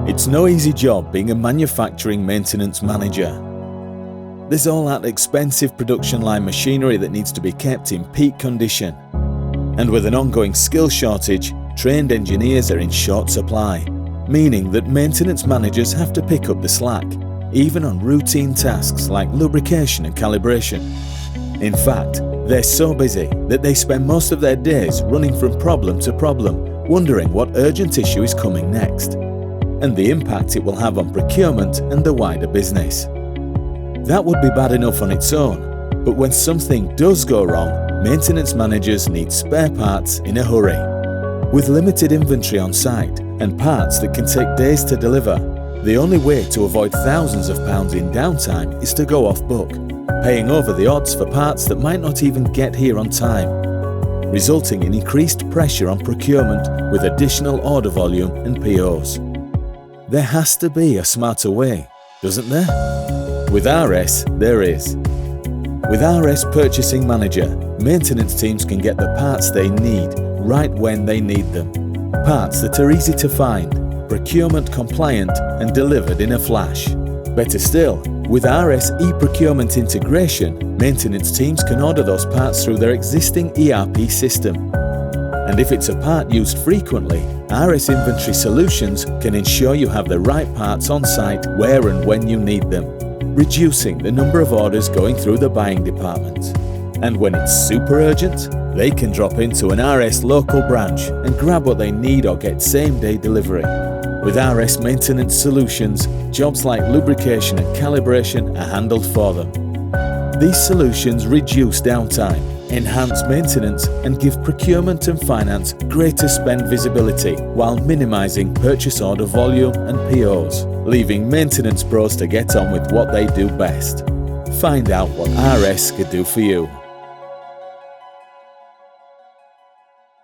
It's no easy job being a manufacturing maintenance manager. There's all that expensive production line machinery that needs to be kept in peak condition. And with an ongoing skill shortage, trained engineers are in short supply, meaning that maintenance managers have to pick up the slack, even on routine tasks like lubrication and calibration. In fact, they're so busy that they spend most of their days running from problem to problem, wondering what urgent issue is coming next, and the impact it will have on procurement and the wider business. That would be bad enough on its own, but when something does go wrong, maintenance managers need spare parts in a hurry. With limited inventory on site and parts that can take days to deliver, the only way to avoid thousands of pounds in downtime is to go off book, paying over the odds for parts that might not even get here on time, resulting in increased pressure on procurement with additional order volume and POs. There has to be a smarter way, doesn't there? With RS, there is. With RS Purchasing Manager, maintenance teams can get the parts they need right when they need them. Parts that are easy to find, procurement compliant and delivered in a flash. Better still, with RS e-procurement integration, maintenance teams can order those parts through their existing ERP system. And if it's a part used frequently, RS Inventory Solutions can ensure you have the right parts on site where and when you need them, reducing the number of orders going through the buying department. And when it's super urgent, they can drop into an RS local branch and grab what they need or get same-day delivery. With RS Maintenance Solutions, jobs like lubrication and calibration are handled for them. These solutions reduce downtime, enhance maintenance and give procurement and finance greater spend visibility while minimizing purchase order volume and POs, leaving maintenance pros to get on with what they do best. Find out what RS could do for you.